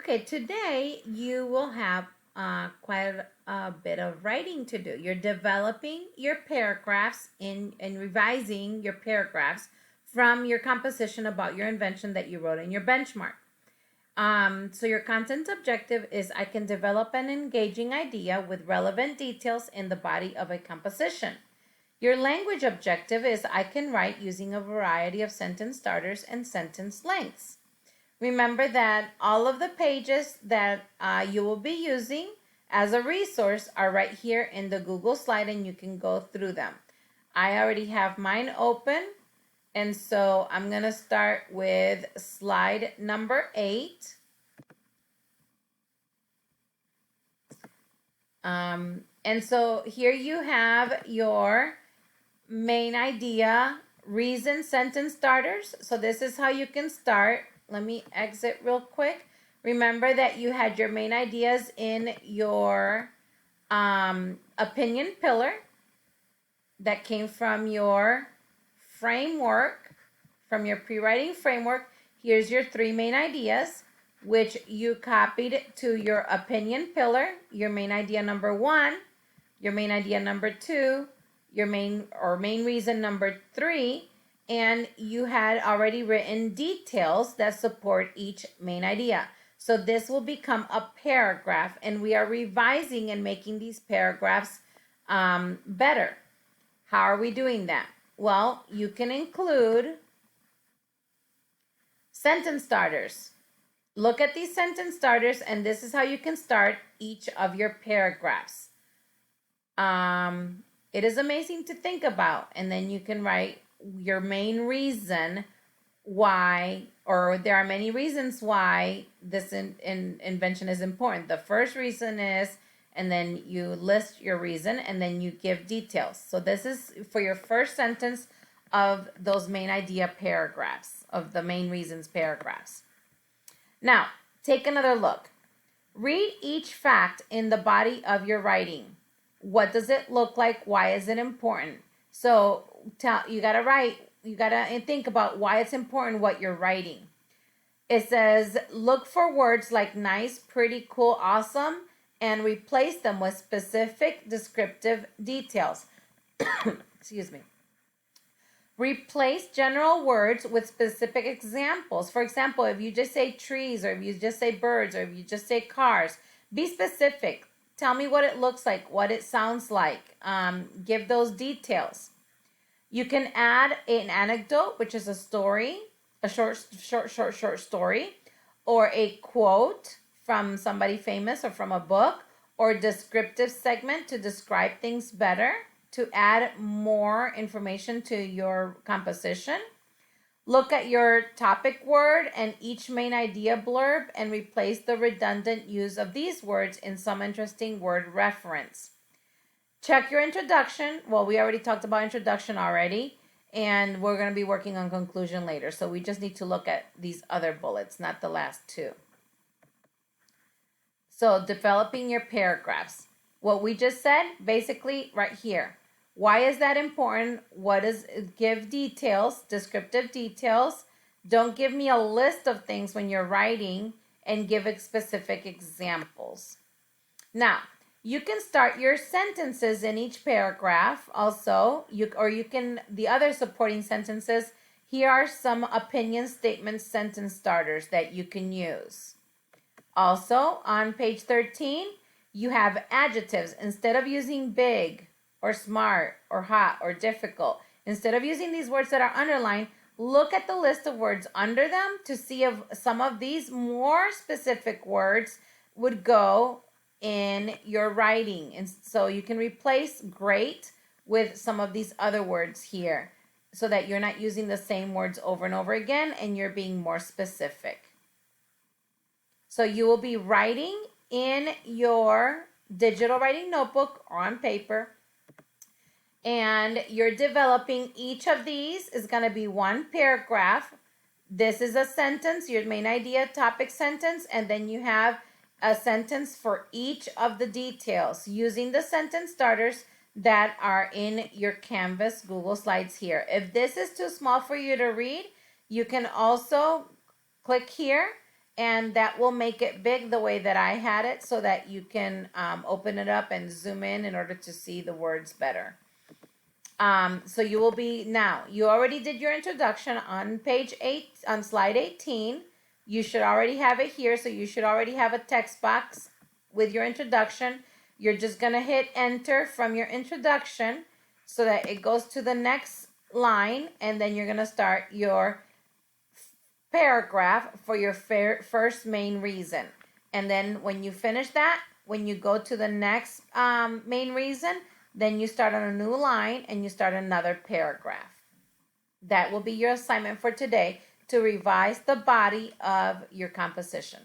Okay, today you will have quite a bit of writing to do. You're developing your paragraphs and revising your paragraphs from your composition about your invention that you wrote in your benchmark. So your content objective is I can develop an engaging idea with relevant details in the body of a composition. Your language objective is I can write using a variety of sentence starters and sentence lengths. Remember that all of the pages that you will be using as a resource are right here in the Google slide and you can go through them. I already have mine open, and so I'm going to start with slide number 8. And so here you have your main idea, reason, sentence starters. So this is how you can start. Let me exit real quick. Remember that you had your main ideas in your opinion pillar that came from your framework, from your pre-writing framework. Here's your 3 main ideas, which you copied to your opinion pillar, your main idea number 1, your main idea number 2, your main reason number 3, and you had already written details that support each main idea. So this will become a paragraph, and we are revising and making these paragraphs better. How are we doing that? Well, you can include sentence starters. Look at these sentence starters, and this is how you can start each of your paragraphs. It is amazing to think about, and then you can write your main reason why, or there are many reasons why this invention is important. The first reason is, and then you list your reason, and then you give details. So this is for your first sentence of those main idea paragraphs, of the main reasons paragraphs. Now, take another look. Read each fact in the body of your writing. What does it look like? Why is it important? So you got to write, you got to think about why it's important what you're writing. It says, look for words like nice, pretty, cool, awesome, and replace them with specific descriptive details. Excuse me. Replace general words with specific examples. For example, if you just say trees, or if you just say birds, or if you just say cars, be specific. Tell me what it looks like, what it sounds like. Give those details. You can add an anecdote, which is a story, a short story, or a quote from somebody famous or from a book, or descriptive segment to describe things better, to add more information to your composition. Look at your topic word and each main idea blurb and replace the redundant use of these words in some interesting word reference. Check your introduction. Well, we already talked about introduction already, and we're going to be working on conclusion later. So we just need to look at these other bullets, not the last 2. So developing your paragraphs. What we just said, basically right here. Why is that important? What is, give details, descriptive details. Don't give me a list of things when you're writing, and give specific examples. Now, you can start your sentences in each paragraph also. The other supporting sentences, here are some opinion statements, sentence starters that you can use. Also, on page 13, you have adjectives. Instead of using big, or smart, or hot, or difficult, instead of using these words that are underlined, look at the list of words under them to see if some of these more specific words would go in your writing. And so you can replace great with some of these other words here, so that you're not using the same words over and over again, and you're being more specific. So you will be writing in your digital writing notebook or on paper, and you're developing each of these is going to be one paragraph. This is a sentence, your main idea, topic sentence, and then you have a sentence for each of the details using the sentence starters that are in your Canvas Google Slides here. If this is too small for you to read, you can also click here and that will make it big the way that I had it so that you can open it up and zoom in order to see the words better. So you will be, now, you already did your introduction on page 8, on slide 18. You should already have it here, so you should already have a text box with your introduction. You're just going to hit enter from your introduction so that it goes to the next line, and then you're going to start your paragraph for your first main reason. And then when you finish that, when you go to the next main reason, then you start on a new line and you start another paragraph. That will be your assignment for today, to revise the body of your composition.